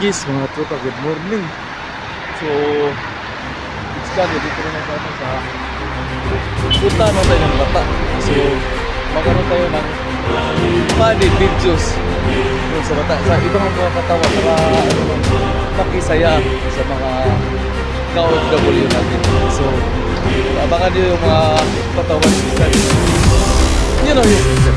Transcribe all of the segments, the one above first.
Guys, mga tropa, good morning. So, it's kami dito na natin sa punta na tayo ng bata. So, magkaroon tayo ng funny videos sa bata. Sa ibang mga katawa para makisaya sa mga ka-OFW natin. So, abangan nyo yung mga katawan sa yun know, yung bata.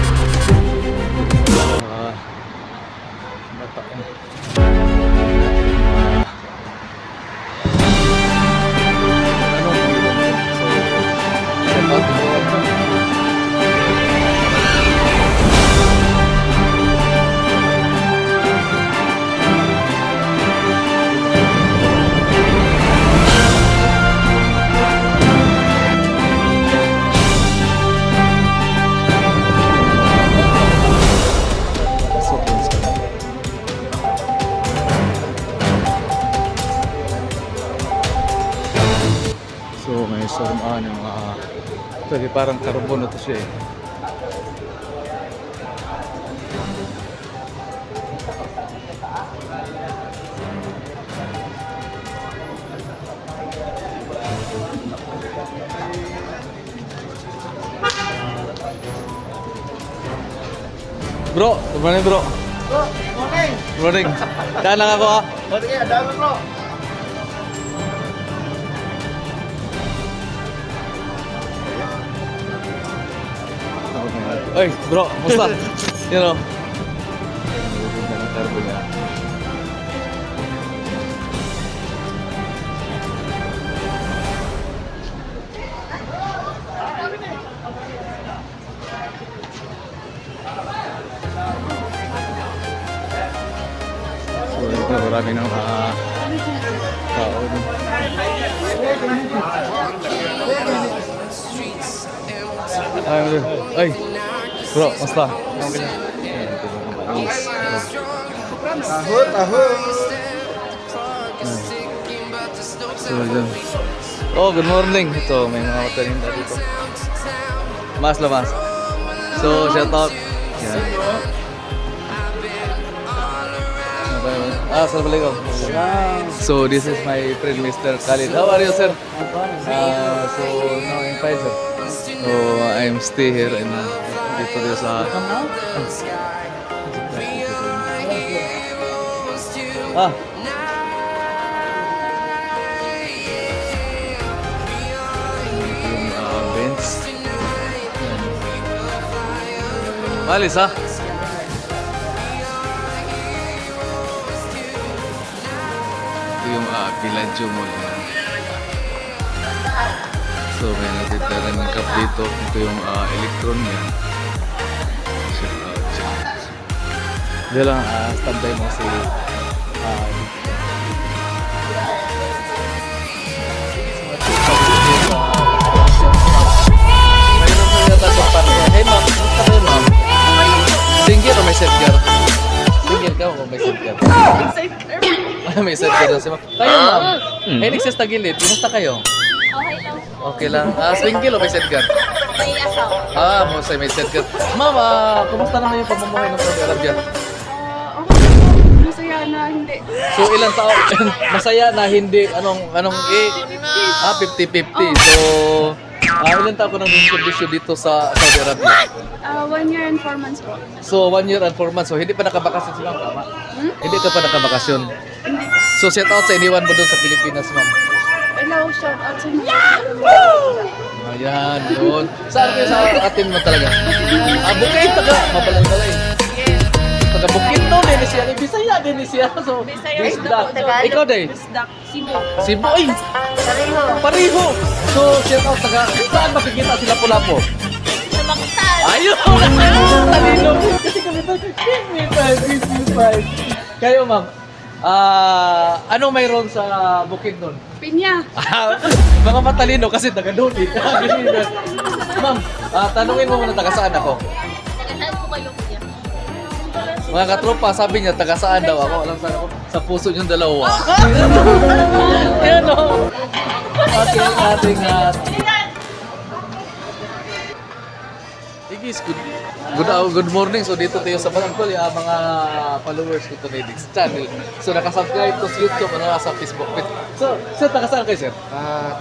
So may surumaan yung mga ito, parang carbon na to siya eh. Bro, good morning bro. Bro, morning. Good morning. Daan lang ako ha. Morning, dami bro. Oy, bro, musta? You know. Ganda ng carbon niya. So, ito, marami ng mga tao. Ay, bro, musta? Tahun, tahun. So, dyan. Oh, good morning. Ito, may mga matalinda dito. Mas lamas. So, shout out. Yan. Assalamualaikum. So, this is my friend Mr. Khalid. How are you, sir? So, now I'm fine, sir. So, I'm stay here in dito sa yung bench. Malis ha? Ito yung Villaggio Mall. So may nakita rin ng cup dito. Ito yung electron niya. Check out, check out. Diyan lang, standby mo si mayroon sa yata sa parya. Hey ma'am, kumusta kayo ma'am? Single o may setger? Single ka o may setger? May setger na si ma'am. Kayo ma'am, hey nagsis tagilid, kumusta kayo? Okay lang. Single o may setger? May asawa. May setger. Ma'am, kumusta naman yung pamumuhay ng Saudi Arabia? Masaya na hindi. So ilang tao masaya na hindi anong 50-50. So ilang taon ko nang servisyo dito sa Saudi Arabia? 1 year and 4 months po. So 1 year and 4 months. So hindi pa nakabakasyon si ma'am, tama? Hindi ka pa nakabakasyon. Hindi. So shout out sa iniwan mo doon sa Pilipinas, ma'am. Hello, shout out sa mga. Ayan, yun. Saan kayo sa atin mo talaga? Bukid, taga. Mapalang-balay. Taga Bukid no, din siya. Bisaya din siya. So, Bisaya. Bisdak. Ikaw din? Bisdak. Cebu. Cebu, ay! Pareho. Pareho! So, shout out taga. Saan makikita sila Lapu-Lapu? Sa Makitan. Ayun! Talino! Kasi kami ito, give me five. Kayo, ma'am. Anong mayroon sa bukid nun? Pinya. Mga matalino kasi taga doon eh. Ma'am, tanungin mo muna taga saan ako? Taga-saan po kayo kuya? Mga katropa, sabi niya taga saan daw ako. Alam saan ako? Sa puso niyong dalawa. Yan o. Ating Sinan! Igis, good. good morning. So dito tayo sa Barangkol, mga followers ko to Dix channel. So nakasubscribe to sa YouTube ano sa Facebook page. So, sir, taga saan kayo, sir?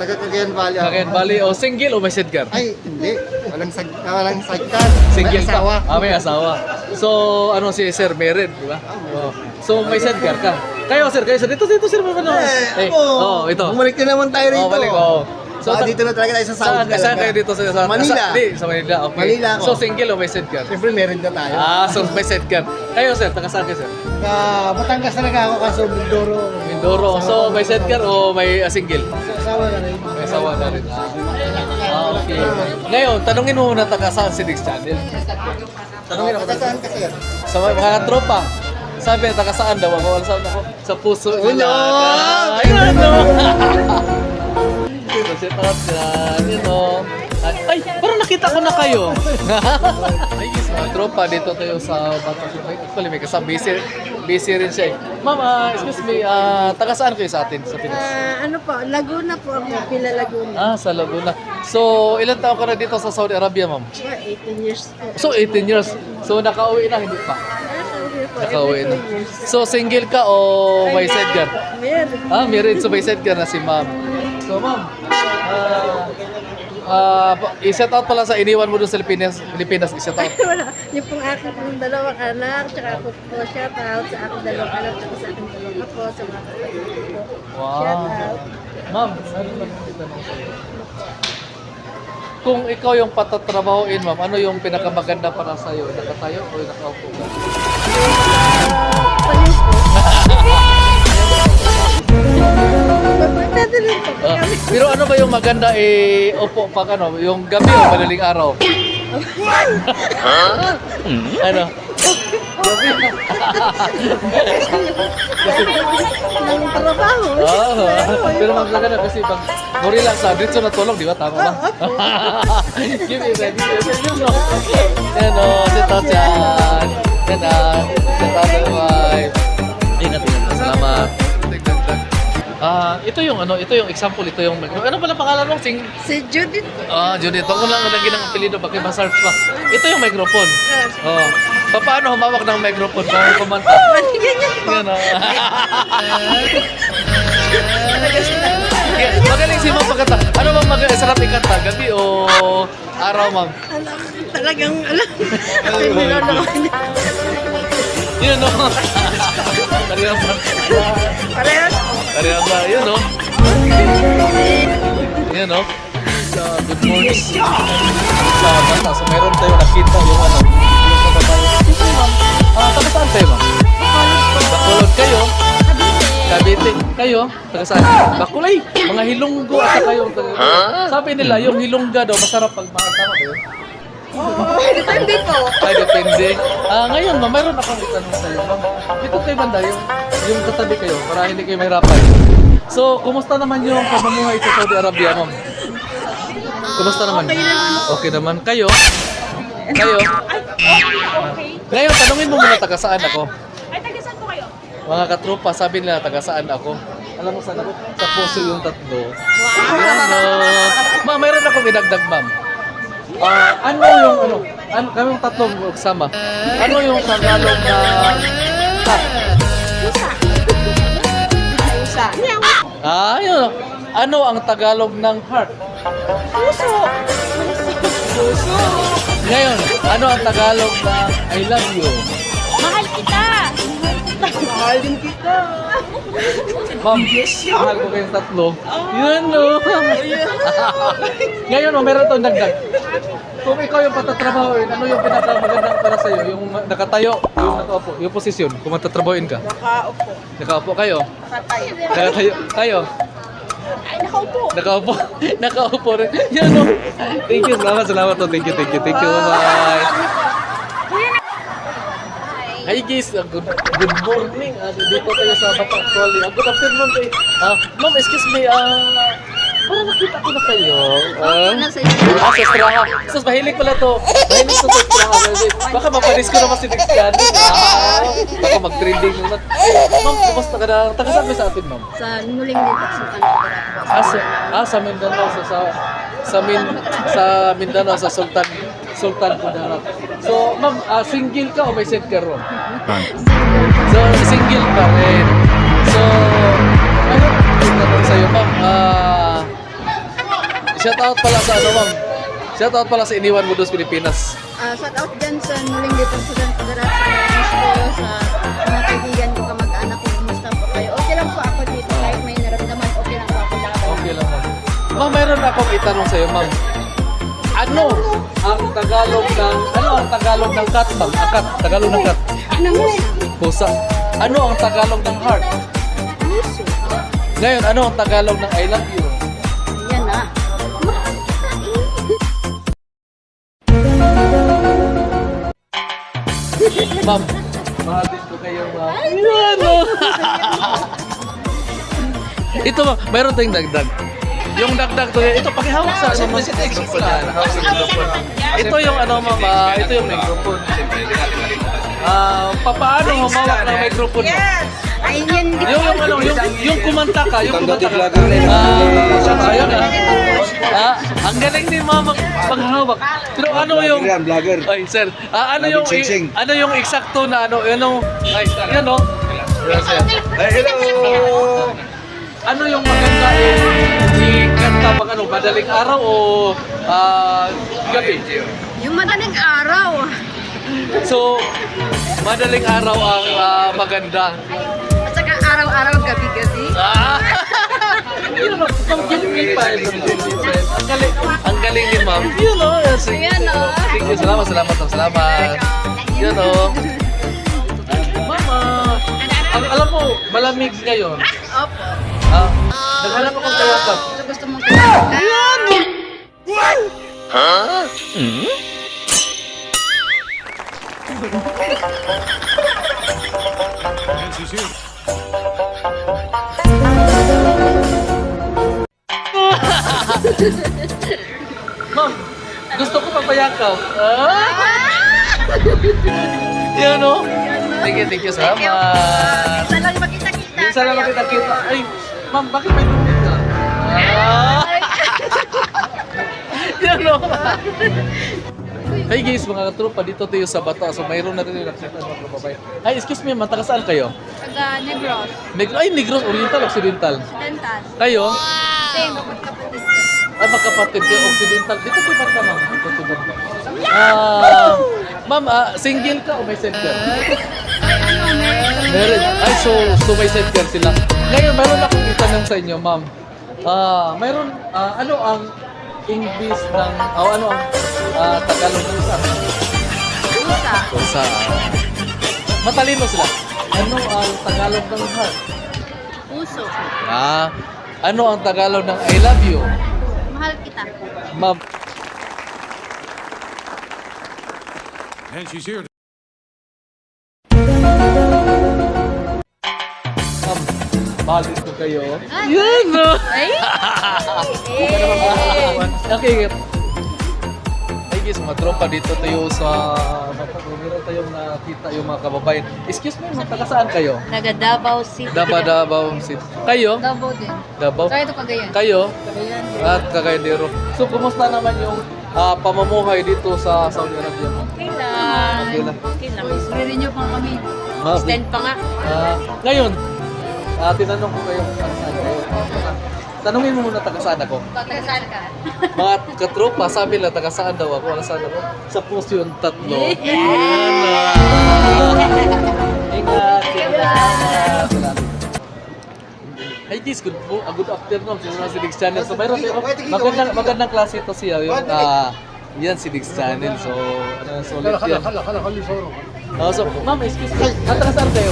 Taga Cagayan Valley. Cagayan Valley o single o may sidecar? Ay, hindi. Walang sidecar. Single May asawa. ka? May asawa. So, ano si Sir married, di ba? Oh. So, may sidecar ka. Kayo, sir, dito sir, ano? Ito. Bumalik na naman tayo rito. Oh, balik, oh. So, Dito na talaga tayo sa South. saan kayo dito sa Manila. Sa Manila, okay. Manila ako. So, single o may sidecar? Siyempre, meron na tayo. So may sidecar. Kayo, sir, taga saan kayo, sir? Batangas talaga ako kaso Mindoro. Mindoro. So, may sidecar o may single? Asawa na rin. May asawa na rin. Okay. Ngayon, tanungin mo muna taga saan si Dix Channel. Tanungin ako. Taga saan ka, sir? Sa mga tropa. Sabi, taga saan daw ako? Saan ako? Sa puso. Ulo! Ayun, no! Shout out yan, you know. Ay, parang nakita ko na kayo. Ay, yes, mga tropa, dito tayo sa Batangas. Actually, may kasama, busy rin siya eh. Ma'am, excuse me, taga saan kayo sa atin, sa Pinas? Ano po, Laguna po ako, Pila Laguna. Sa Laguna. So, ilan taon ka na dito sa Saudi Arabia, ma'am? 18 years po. So, 18 years. So, nakauwi na, hindi pa? Nakauwi na. Every 2 years. So, single ka o may sidecar? Meron. Married. So, may sidecar na si ma'am. So, ma'am, i-shout out pala sa iniwan mo doon sa Pilipinas, i-shout out. Wala. Yung pong aking pong dalawang anak, tsaka ako po shout out sa aking dalawang anak, tsaka sa aking dalawang apo, sa mga kapatid ko. Wow. Shout out. Ma'am, ano lang ang itanong sa'yo? Kung ikaw yung patatrabahoin, ma'am, ano yung pinakamaganda para sa'yo? Nakatayo o nakaupo ka? Paling po. Pwede rin po. Pero ano ba yung maganda upo pag ano, yung gabi o madaling araw? Ano? Gabi. Ng trabaho. Pero maganda kasi pag muri lang sa dito natulog, di ba? Tama ba? Give me that. Yan o, sit out yan. Yan sit out the wife. Ingat. Salamat. Ito yung example, ito yung ano pala pangalan mo? Si Judith. Judith, wag mo lang lagyan ng apelido bakit ma-search pa. Ito yung microphone. Paano humawak ng microphone para kumanta? Ganyan po. Yan magaling si Ma'am pagkanta. Ano bang sarap ikanta? Gabi o araw, Ma'am? Talagang alam. Yun o. Parehas na. Parehas. Parehas na. Yun o. Yun o. Sa good morning. Sa bata. So meron tayo nakita yung ano. Yung kababayan. Taga saan tayo, Ma'am? Bacolod kayo. Cavite. Kayo? Taga saan? Bakulay. Mga hilonggo at kayo. Sabi nila, yung hilongga daw masarap pag makasama kayo. Depende po. Ay, depende. Ngayon, ma'am, mayroon akong itanong sa iyo, ma'am. Dito kayo banda, yung katabi kayo, para hindi kayo mahirapan. So, kumusta naman yung pamumuhay sa Saudi Arabia, ma'am? Kumusta naman? Okay naman. Kayo? Kayo? Ngayon, tanungin mo muna taga saan ako. Ay, taga saan po kayo? Mga katropa, sabi nila taga saan ako. Alam mo saan ako? Sa puso yung tatlo. Wow! Ma'am, mayroon akong idagdag, ma'am. Ano yung kaming tatlong magsama. Ano yung Tagalog na Pusa. yun. Ano ang Tagalog ng heart? Puso. Puso. Ngayon, ano ang Tagalog ng I love you? Mahal kita. Mahal din kita. Ma'am, mahal ko kayong tatlo. Yun, no? Ngayon, meron itong dagdag. Kung ikaw yung patatrabahoin, ano yung pinakamagandang para sa'yo? Yung nakatayo, yung nakaupo, yung posisyon, kung matatrabahoin ka? Nakaupo. Nakaupo kayo? Nakatayo. Nakatayo. Kayo? Ay, nakaupo. Nakaupo. Nakaupo rin. Yan, no? Thank you. Salamat. Thank you. Bye. Hi guys, good morning. Dito tayo sa Bata Actually. Good afternoon kayo. Ma'am, excuse me. Parang nakita ko na kayo. Nasa iyo. Sa Straha. Sus, mahilig pala to. Mahilig to sa Straha. Baka mapanis ko naman si Dix yan. Baka mag-trending naman. Ma'am, kumusta ka na? Taga saan kayo sa atin, ma'am? Sa nuling din sa Sultan. Sa Mindanao. Sa Mindanao, sa Sultan Kudarat. So, ma'am, single ka o may set ka ron? So, single pa rin. So, ano yung tanong sa'yo, ma'am? Shout out pala sa ano, ma'am? Shout out pala sa Iniwan mo dos Pilipinas. Shout out dyan sa muling dito sa Kudarat, sa parents ko, sa mga kaibigan ko, kamag-anak ko, kumusta po kayo. Okay lang po ako dito, kahit may naramdaman, okay lang po ako laban. Okay lang, ma'am. Ma'am, mayroon akong itanong sa'yo, ma'am. Ano ang Tagalog ng cat, ma'am? Cat, Tagalog ng cat. Pusa. Ano ang Tagalog ng heart? Puso. Ngayon, ano ang Tagalog ng I love you? Yan na. Ma'am, mahabis ko kayo, ma'am. Ano? Ito, ma'am, mayroon tayong dagdag. Yung dagdag to, ito pakihawak sa ano, ma'am. Ito yung ano, ma'am, ito yung microphone. Paano humawak ng microphone, ma'am? Ay, yan. Yung kumanta ka, yung kumanta ka. Ayun ang galing din mama paghawak. Pero ano yung vlogger. ay sir, ano yung eksakto na ay yan oh. Yes, sir. Hello! Ano yung maganda ikanta pag ano, madaling araw o gabi? Yung madaling araw. So, madaling araw ang maganda. At saka araw-araw, gabi-gabi. Yun know, ang galing ni ma'am. Yun know, sige. Ayan, oh. Sige, salamat. Yun know. Mama, alam mo, malamig ngayon. Opo. Naghanap akong kayakap. So, gusto mong kaya? Ma'am, gusto ko papayakaw. Yan o. Thank you, salamat. Isa lang makita-kita. Minsan lang makita-kita. Ay, ma'am, bakit may tubig ka? Yan o. Hey guys, mga katropa, dito tayo sa Bata. So mayroon na rin yung nakita ng mga kababayan. Ay, excuse me, man, taga saan kayo? Taga Negros. Negros, Oriental, Occidental. Occidental. Kayo? Same, magkapatid. Magkapatid kayo, Occidental. Dito po ba ka, ma'am? Ma'am, single ka o may set ka? Meron. Ay, so may set ka sila. Ngayon, mayroon akong itanong sa inyo, ma'am. Mayroon, ano ang English ng, ano ang Tagalog ng isa? Pusa. Matalino sila. Ano ang Tagalog ng heart? Puso. Ano ang Tagalog ng I love you? Mahal kita. Ma'am. And she's here. Ma'am, balis ko kayo. Yan no. Ay. Okay. Hey guys, mga tropa, dito tayo sa meron tayong nakita yung mga kababayan. Excuse me, taga saan kayo? Taga Davao City. Davao City. Kayo? Davao din. Davao? Kaya ito Cagayan. Kayo? Cagayan din. At Cagayandero. So, kumusta naman yung pamumuhay dito sa Saudi Arabia? Okay lang. Okay lang. Okay lang. I-renew pa kami. Okay. Extend pa nga. Ngayon, tinanong ko kayo kung saan kayo. Tanungin mo muna taga saan ako. Taga saan ka? Mga katropa, sabi lang taga saan daw ako. Saan ako? Sa post yung tatlo. Ingat. Salamat. Hey guys, good afternoon. Sino si Diggs Channel. So mayroon magandang klase ito siya. Yung, yan si Diggs Channel. So, solid yan. So, ma'am, excuse me. Taga saan kayo?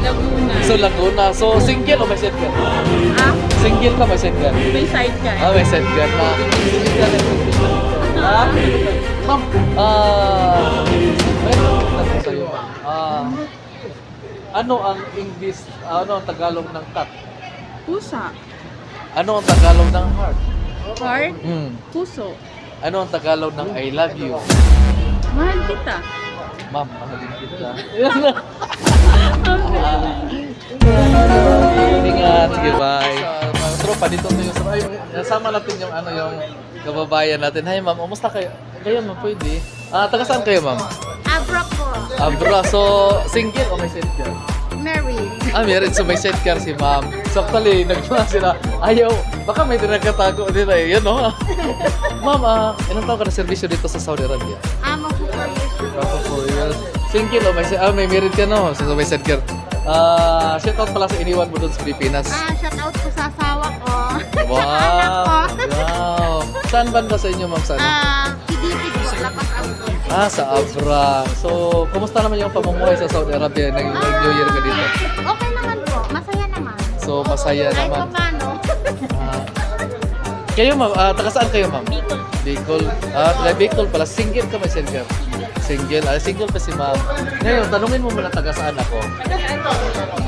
Laguna. So, Laguna. So, single o may set ka? Single ka, may set ka? May side ka. May set ka na. Ma'am, mayroon ko tanong sa'yo, ma'am. Ano ang English, ano ang Tagalog ng cat? Pusa. Ano ang Tagalog ng heart? Heart. Puso. Puso. Ano ang Tagalog ng I love you? Mahal kita. Ma'am, mahalin kita. Ingat, goodbye. Mga tropa, dito tayo sa... Ay, nasama natin yung kababayan natin. Hi ma'am, kumusta kayo? Kaya ma'am, pwede. Taga saan kayo ma'am? Abra po. Abra, so single o may sidecar? Mary. Married, so may sidecar si ma'am. So actually, nagmana sila, ayaw, baka may tinagkatago din eh, yun no? Ma'am, ilang taon ka na servisyo dito sa Saudi Arabia? Amo po for years. Ako 4 years. Single o may married ka no? So may sidecar. Shout out pala sa iniwan mo doon sa Pilipinas. Shout out po sa asawa ko. Wow! Sa anak ko. Wow! Saan banda sa inyo ma'am? Saan? Kidipid po, lapas auto. Sa Abra. So, kumusta naman yung pamumuhay sa Saudi Arabia? Nag-New Year ka dito? Okay naman po, masaya naman. So, masaya Kahit naman. pa paano. Kayo ma'am, taga saan kayo ma'am? Bicol. Taga Bicol pala. Single ka ba, single? Single. Single pa si ma'am. Ngayon, tanungin mo muna taga saan ako.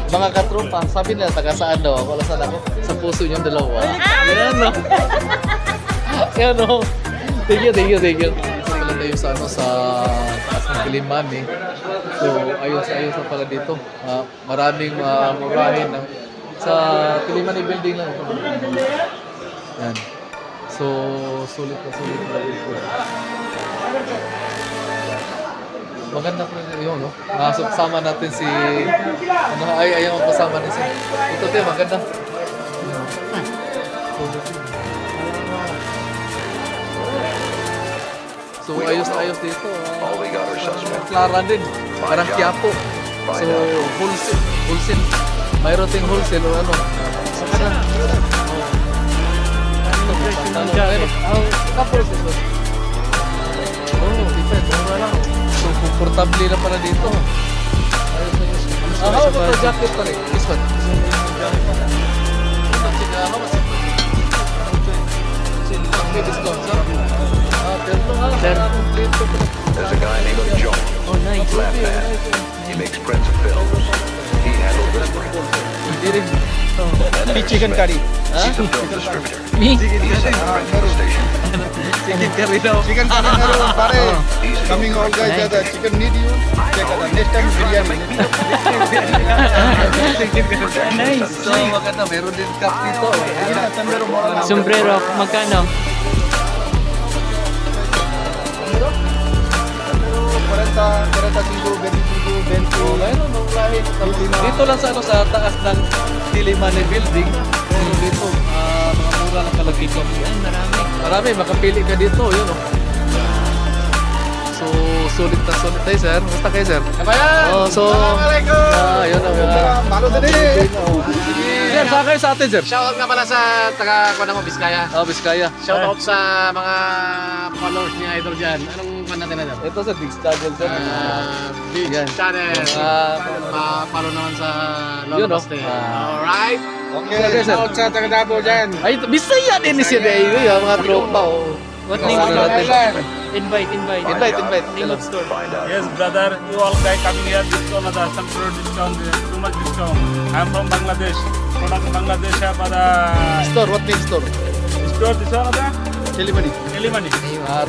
Mga katropa, sabi nila taga saan daw ako. Alam saan ako? Sa puso niyong dalawa. Yan no? Yan no? Thank you. Sila tayo sa sa taas ng Kiliman eh. So, ayos na pala dito. Maraming murahin sa Kilimani building lang. Yan. So, sulit na dito. Maganda po yun, no? Kasama natin si... ayaw magpasama natin si... Ito tayo, maganda. So, ayos na ayos dito. Clara din. Parang Quiapo. So, wholesale. Mayroon ting wholesale o ano. Saan? Kapos ito. Depende. So, komportable na pala dito. How about the jacket pa rin? This one. Okay, discount, sir. There's a guy named Joe. Oh, nice. Left hand. He makes prints of films. He handles this print. Hindi rin. Chicken curry. He's a film distributor. Me? He's at the radio station. Chicken curry daw. Chicken curry meron pare. Coming all guys the chicken need you. Check out next time biryani. Nice. So, maganda. Meron din cup dito. Sombrero, magkano? 45, 25, 20. Mayroon nung lahi. Dito lang sa taas ng Kilimani building. Pero dito, mga mura lang pala dito. Marami, makapili ka dito. Yun, oh. So, sulit tayo, sir. Basta kayo, sir? Kabayan! So, yun ang mga... Malo din eh. Sir, saan kayo sa atin, sir? Shoutout nga pala sa taga-kuha mo, Biskaya. Biskaya. Shoutout sa mga followers ni Idol dyan. Anong fan natin na Ito sa Big Struggle dyan. Beach Yan. Channel. Follow naman sa Yun, no? Lolo Alright? Okay. Okay, sir. Shoutout sa taga-Dabo dyan. Ay, Bisaya din siya dahil mga tropa. Oh. What name of natin? Invite. Invite. Name of store. Yes, brother. You all guys coming here, discount, some product discount, too much discount. I'm from Bangladesh. Product Bangladesh have Store, what name store? store this one ada Chilimani. Elimani.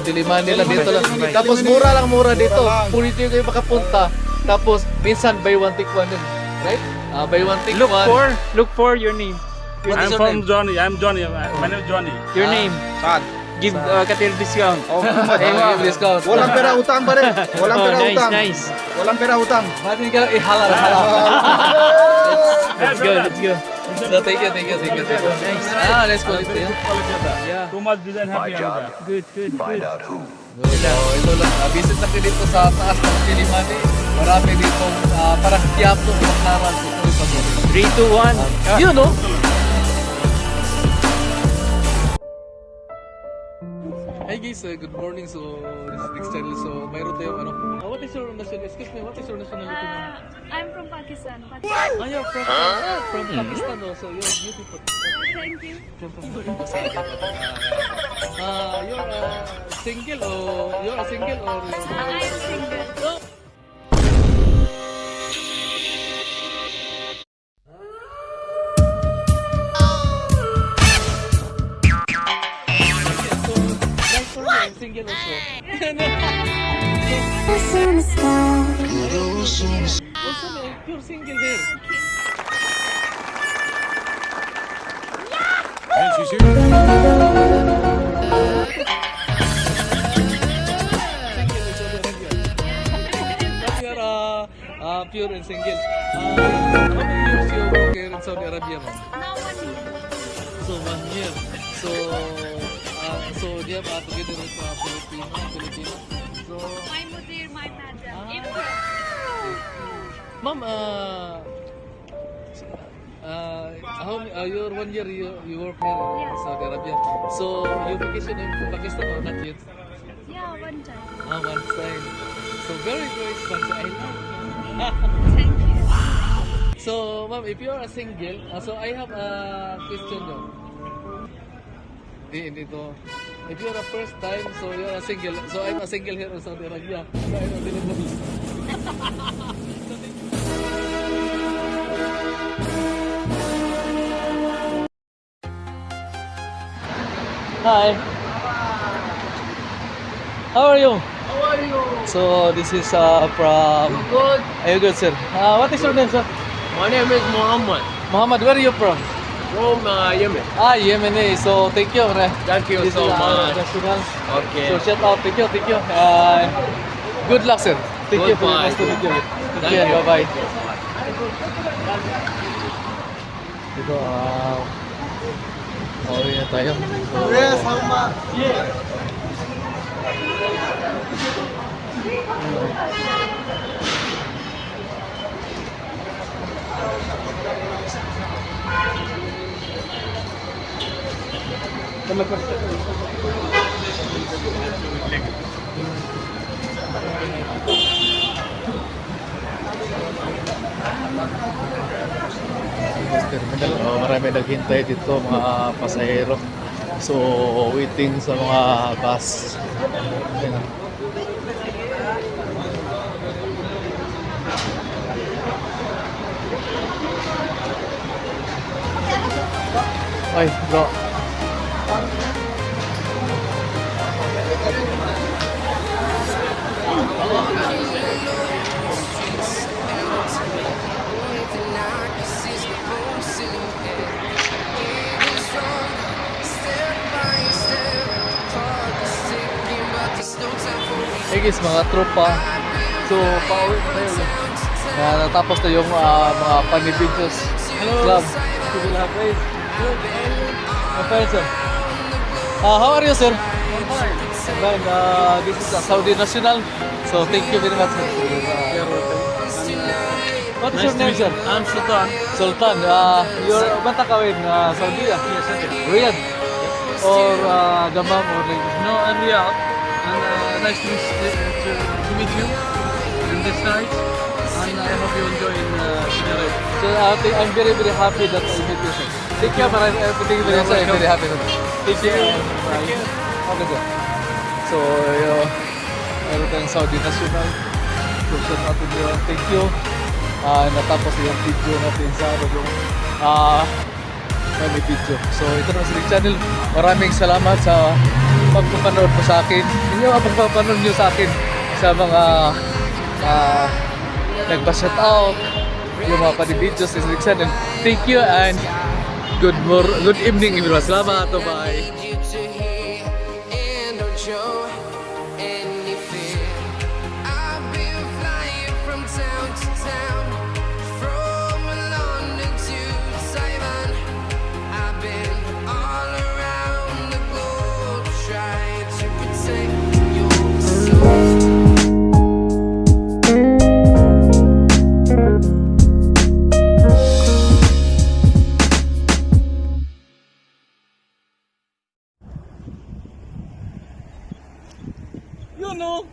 Tilimani lang dito lang. Tapos mura dito. Puri kayo makapunta. Tapos minsan buy one take one din. Right? Buy one take one. Look for your name. What is I'm your from name? Johnny. I'm Johnny. My name is Johnny. Your name. Saan? Give Katil discount. Oh, Give discount. walang pera utang pare. Walang pera nice, utang. nice. Walang pera utang. Mati ka lang ihalal. Let's go. So, thank you. Nice. Nice quality. Yeah. Too much design My happy. job. Good. Find out who. Ito lang. Visit lang kayo dito sa taas ng Kilimani. Marami dito. Parang Quiapo, Baclaran. 3, 2, 1. Yun, no? Hi guys, good morning. So, this is Dick Channel. So, mayroon tayong ano. What is your nationality? Excuse me, what is your nationality? ma'am? I'm from Pakistan. You're from Pakistan. Oh, so you're beautiful. Thank you. You're single or you're a single or? I'm single. Single also. Also, you're single there. And she's here. pure and single. How many years you work here in Saudi Arabia, ma'am? Now 1 year. So 1 year. So do you have together with Filipino? So, My mudir, my madam. ma'am, you're 1 year you work here in Yeah. Saudi Arabia. So you vacation in Pakistan or not yet? Yeah, 1 time. One time. So very fun. So I love. Thank you. So ma'am, if you are a single, so I have a question though. Hindi to. If you're a first time, so you're a single. So I'm a single here in Saudi Arabia. So I'm a delivery. Hi. How are you? How are you? So this is from. Good. Are you good, sir? What is your name, sir? My name is Muhammad Muhammad. Where are you from? from Yemen. Yemen. So thank you, man. Thank you This so is much. national. Okay. So shout out. Thank you. Good luck, sir. Thank you. Goodbye. Nice to meet you. Thank you. Bye bye. Dito, pauwi na tayo. Yes, how much? Terminal, marami naghintay dito mga pasahero. So waiting sa mga bus. Ayan. Ay, bro. Hey guys, mga tropa. So, pauwi na tayo. Natapos na yung mga Panibidjos Club. Civil Happens. My friend, sir. How are you, sir? Fine. This is Saudi National. So, thank you very much, sir. What is your name, sir? I'm Sultan. Sultan. You're Banta Kawin, Saudi? Yes, sir. Riyadh? Or Dammam or like No, I'm Riyadh. And nice to meet you in this night. And I hope you enjoy in Saudi. So I'm very happy that I met you, sir. Thank you for everything. I'm very happy. Sir. Thank you. Okay, sir. So, meron tayong Saudi National. So, shout out to you. Thank you. Natapos yung video natin sa may video. So, ito na sa channel. Maraming salamat sa pagpapanood mo sa akin. Yung pagpapanood nyo sa akin sa mga nagpa-shout out, yung mga panibidjos sa channel. Thank you and good evening everyone. Salamat. Bye. You know.